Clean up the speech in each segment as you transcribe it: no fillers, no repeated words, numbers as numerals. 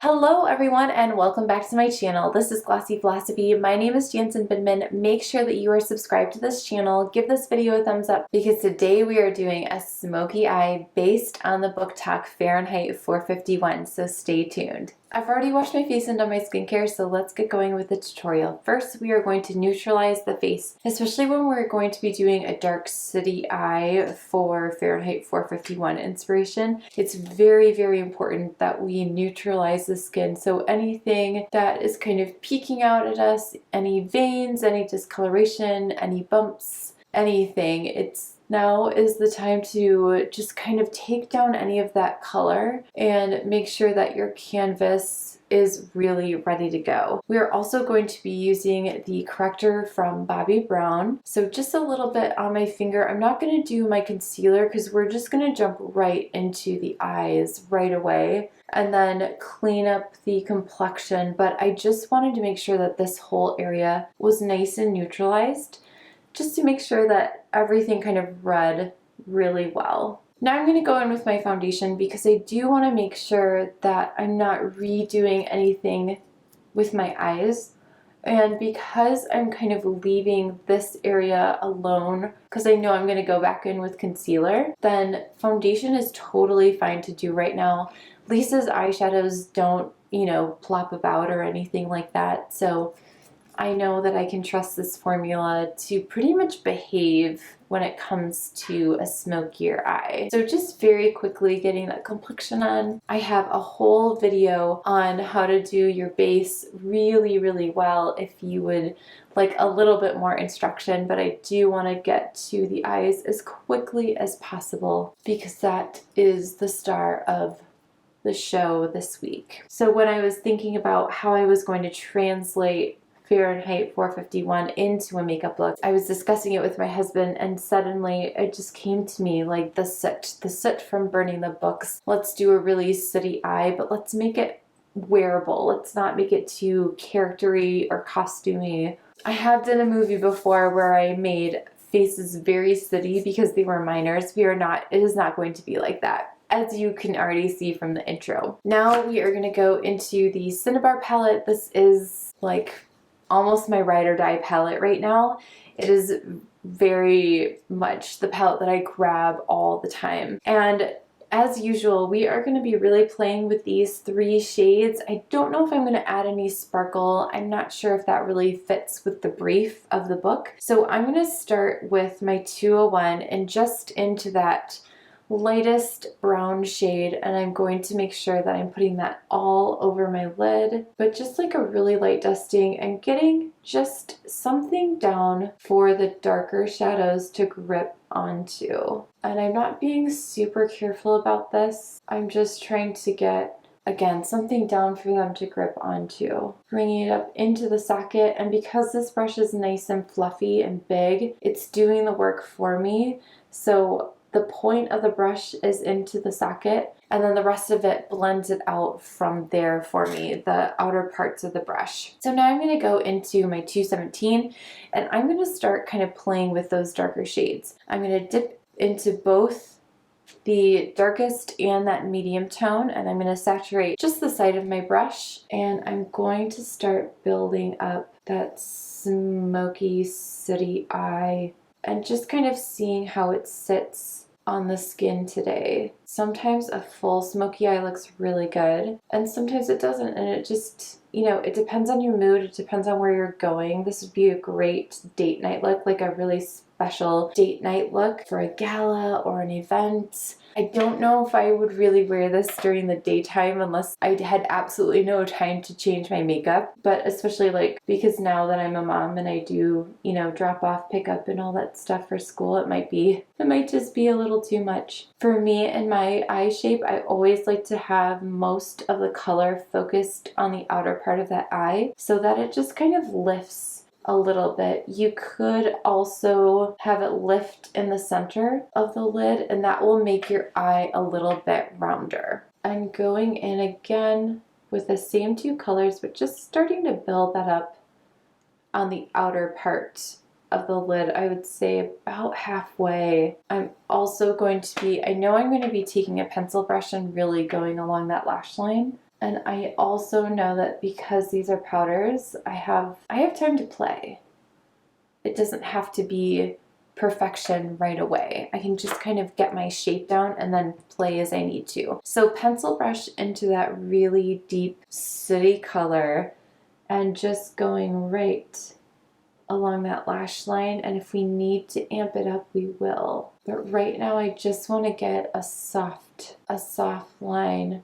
Hello everyone and welcome back to my channel. This is Glossy Philosophy. My name is Jansen Bidman. Make sure that you are subscribed to this channel. Give this video a thumbs up because today we are doing a smoky eye based on the book talk Fahrenheit 451, so stay tuned. I've already washed my face and done my skincare, so let's get going with the tutorial. First, we are going to neutralize the face, especially when we're going to be doing a dark city eye for Fahrenheit 451 inspiration. It's very, very important that we neutralize the skin, so anything that is kind of peeking out at us, any veins, any discoloration, any bumps, anything, now is the time to just kind of take down any of that color and make sure that your canvas is really ready to go. We are also going to be using the Corrector from Bobbi Brown. So just a little bit on my finger. I'm not going to do my concealer because we're just going to jump right into the eyes right away and then clean up the complexion. But I just wanted to make sure that this whole area was nice and neutralized, just to make sure that everything kind of read really well. Now I'm going to go in with my foundation because I do want to make sure that I'm not redoing anything with my eyes. And because I'm kind of leaving this area alone, because I know I'm going to go back in with concealer, then foundation is totally fine to do right now. Lisa's eyeshadows don't, plop about or anything like that. So I know that I can trust this formula to pretty much behave when it comes to a smokier eye. So just very quickly getting that complexion on. I have a whole video on how to do your base really, really well if you would like a little bit more instruction, but I do want to get to the eyes as quickly as possible because that is the star of the show this week. So when I was thinking about how I was going to translate Fahrenheit 451 into a makeup look, I was discussing it with my husband and suddenly it just came to me like the soot from burning the books. Let's do a really sooty eye, but let's make it wearable. Let's not make it too charactery or costumey. I have done a movie before where I made faces very sooty because they were minors. It is not going to be like that, as you can already see from the intro. Now we are going to go into the Cinnabar palette. This is like almost my ride or die palette right now. It is very much the palette that I grab all the time. And as usual, we are going to be really playing with these three shades. I don't know if I'm going to add any sparkle. I'm not sure if that really fits with the brief of the book. So I'm going to start with my 201 and just into that lightest brown shade, and I'm going to make sure that I'm putting that all over my lid, but just like a really light dusting and getting just something down for the darker shadows to grip onto. And I'm not being super careful about this. I'm just trying to get, again, something down for them to grip onto. Bringing it up into the socket, and because this brush is nice and fluffy and big, it's doing the work for me. So the point of the brush is into the socket, and then the rest of it blends it out from there for me, the outer parts of the brush. So now I'm going to go into my 217, and I'm going to start kind of playing with those darker shades. I'm going to dip into both the darkest and that medium tone, and I'm going to saturate just the side of my brush, and I'm going to start building up that smoky city eye and just kind of seeing how it sits on the skin today. Sometimes a full smoky eye looks really good and sometimes it doesn't, and it just, it depends on your mood, it depends on where you're going. This would be a great date night look, like a really special date night look for a gala or an event. I don't know if I would really wear this during the daytime unless I had absolutely no time to change my makeup, but especially like because now that I'm a mom and I do, drop off, pick up and all that stuff for school, it might just be a little too much. For me and my eye shape, I always like to have most of the color focused on the outer part of that eye so that it just kind of lifts a little bit. You could also have it lift in the center of the lid and that will make your eye a little bit rounder. I'm going in again with the same two colors, but just starting to build that up on the outer part of the lid, I would say about halfway. I'm also going to be, I know I'm going to be taking a pencil brush and really going along that lash line. And I also know that because these are powders, I have time to play. It doesn't have to be perfection right away. I can just kind of get my shape down and then play as I need to. So pencil brush into that really deep sooty color and just going right along that lash line, and if we need to amp it up, we will. But right now I just want to get a soft line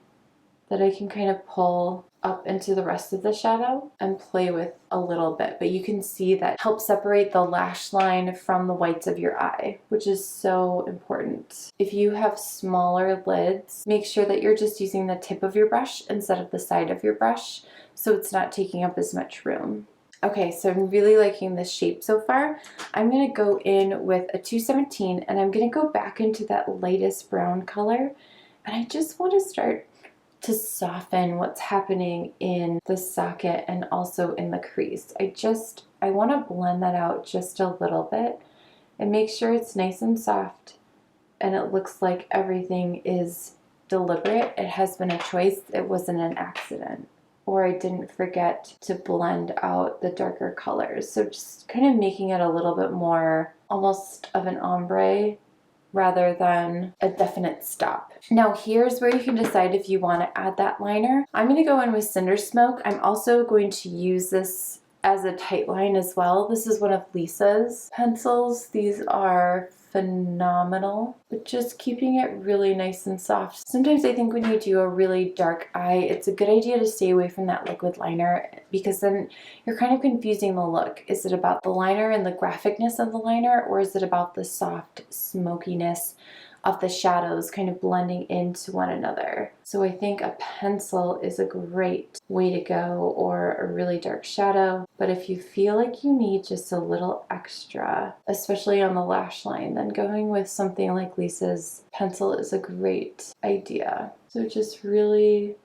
that I can kind of pull up into the rest of the shadow and play with a little bit. But you can see that helps separate the lash line from the whites of your eye, which is so important. If you have smaller lids, make sure that you're just using the tip of your brush instead of the side of your brush, so it's not taking up as much room. Okay, so I'm really liking this shape so far. I'm going to go in with a 217 and I'm going to go back into that lightest brown color, and I just want to start to soften what's happening in the socket and also in the crease. I want to blend that out just a little bit and make sure it's nice and soft and it looks like everything is deliberate. It has been a choice. It wasn't an accident. Or I didn't forget to blend out the darker colors. So just kind of making it a little bit more almost of an ombre rather than a definite stop. Now here's where you can decide if you want to add that liner. I'm going to go in with Cinder Smoke. I'm also going to use this as a tight line as well. This is one of Lisa's pencils. These are phenomenal, but just keeping it really nice and soft. Sometimes I think when you do a really dark eye, it's a good idea to stay away from that liquid liner because then you're kind of confusing the look. Is it about the liner and the graphicness of the liner, or is it about the soft smokiness of the shadows kind of blending into one another? So I think a pencil is a great way to go, or a really dark shadow. But if you feel like you need just a little extra, especially on the lash line, then going with something like Lisa's pencil is a great idea. So just really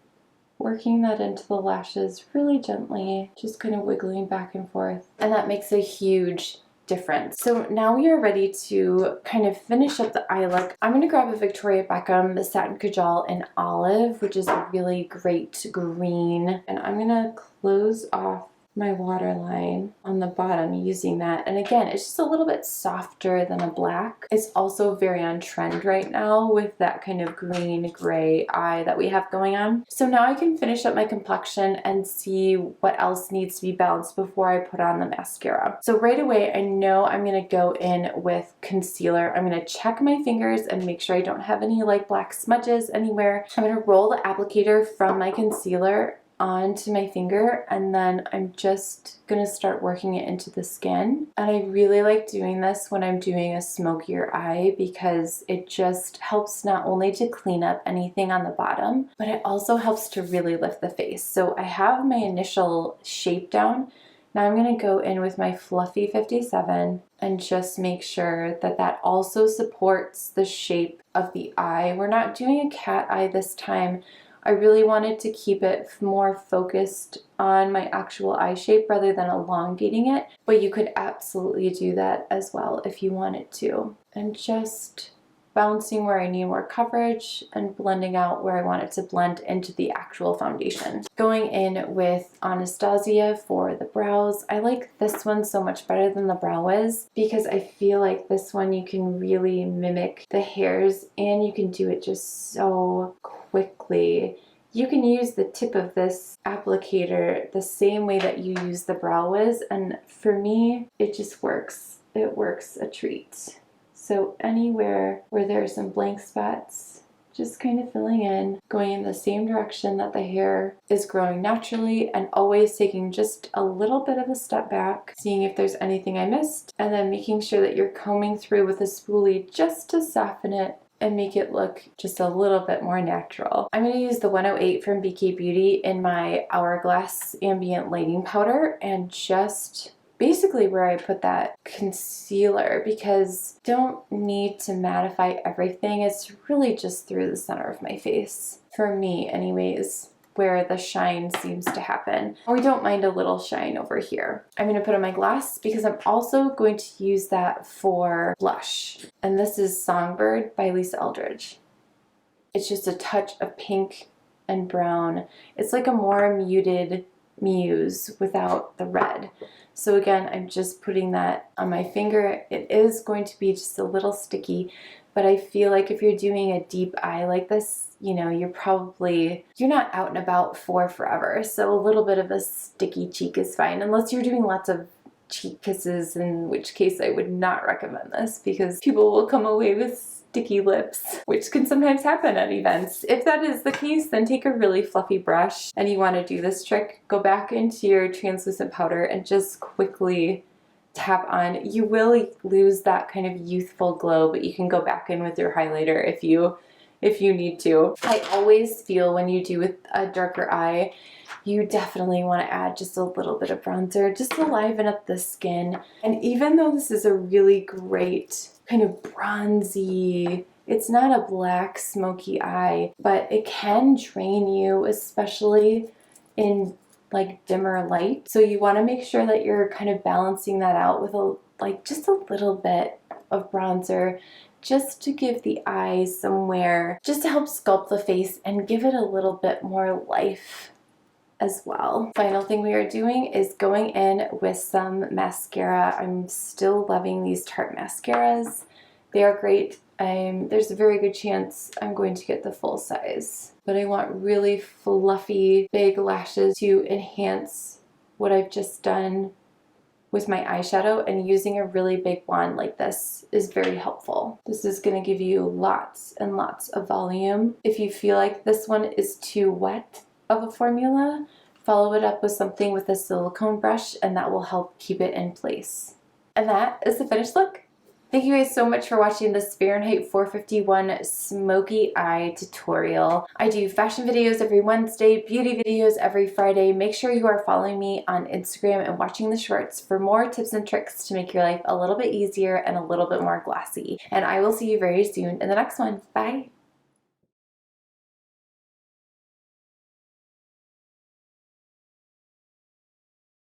working that into the lashes really gently, just kind of wiggling back and forth. And that makes a huge difference. So now we are ready to kind of finish up the eye look. I'm going to grab a Victoria Beckham, the Satin Kajal in Olive, which is a really great green. And I'm going to close off my waterline on the bottom using that. And again, it's just a little bit softer than a black. It's also very on trend right now with that kind of green gray eye that we have going on. So now I can finish up my complexion and see what else needs to be balanced before I put on the mascara. So right away, I know I'm going to go in with concealer. I'm going to check my fingers and make sure I don't have any like black smudges anywhere. I'm going to roll the applicator from my concealer onto my finger, and then I'm just gonna start working it into the skin. And I really like doing this when I'm doing a smokier eye because it just helps not only to clean up anything on the bottom, but it also helps to really lift the face. So I have my initial shape down. Now I'm gonna go in with my Fluffy 57 and just make sure that that also supports the shape of the eye. We're not doing a cat eye this time. I really wanted to keep it more focused on my actual eye shape rather than elongating it, but you could absolutely do that as well if you wanted to. And just bouncing where I need more coverage and blending out where I want it to blend into the actual foundation. Going in with Anastasia for the brows. I like this one so much better than the Brow Wiz because I feel like this one you can really mimic the hairs and you can do it just so quickly. You can use the tip of this applicator the same way that you use the Brow Wiz, and for me, it just works. It works a treat. So anywhere where there are some blank spots, just kind of filling in, going in the same direction that the hair is growing naturally, and always taking just a little bit of a step back, seeing if there's anything I missed, and then making sure that you're combing through with a spoolie just to soften it and make it look just a little bit more natural. I'm going to use the 108 from BK Beauty in my Hourglass Ambient Lighting Powder and just basically where I put that concealer, because don't need to mattify everything. It's really just through the center of my face, for me anyways, where the shine seems to happen. We don't mind a little shine over here. I'm going to put on my gloss because I'm also going to use that for blush. And this is Songbird by Lisa Eldridge. It's just a touch of pink and brown. It's like a more muted Muse without the red. So again, I'm just putting that on my finger. It is going to be just a little sticky, but I feel like if you're doing a deep eye like this, you know, you're not out and about for forever. So a little bit of a sticky cheek is fine, unless you're doing lots of cheek kisses, in which case I would not recommend this because people will come away with sticky lips, which can sometimes happen at events. If that is the case, then take a really fluffy brush and you want to do this trick, go back into your translucent powder and just quickly tap on. You will lose that kind of youthful glow, but you can go back in with your highlighter if you need to. I always feel when you do with a darker eye, you definitely want to add just a little bit of bronzer just to liven up the skin. And even though this is a really great kind of bronzy, it's not a black smoky eye, but it can drain you, especially in like dimmer light. So you want to make sure that you're kind of balancing that out with just a little bit of bronzer, just to give the eyes somewhere, just to help sculpt the face and give it a little bit more life as well. Final thing we are doing is going in with some mascara. I'm still loving these Tarte mascaras. They are great. There's a very good chance I'm going to get the full size, but I want really fluffy, big lashes to enhance what I've just done with my eyeshadow, and using a really big wand like this is very helpful. This is going to give you lots and lots of volume. If you feel like this one is too wet of a formula, follow it up with something with a silicone brush and that will help keep it in place. And that is the finished look. Thank you guys so much for watching this Fahrenheit 451 smoky eye tutorial. I do fashion videos every Wednesday, beauty videos every Friday. Make sure you are following me on Instagram and watching the shorts for more tips and tricks to make your life a little bit easier and a little bit more glossy. And I will see you very soon in the next one. Bye!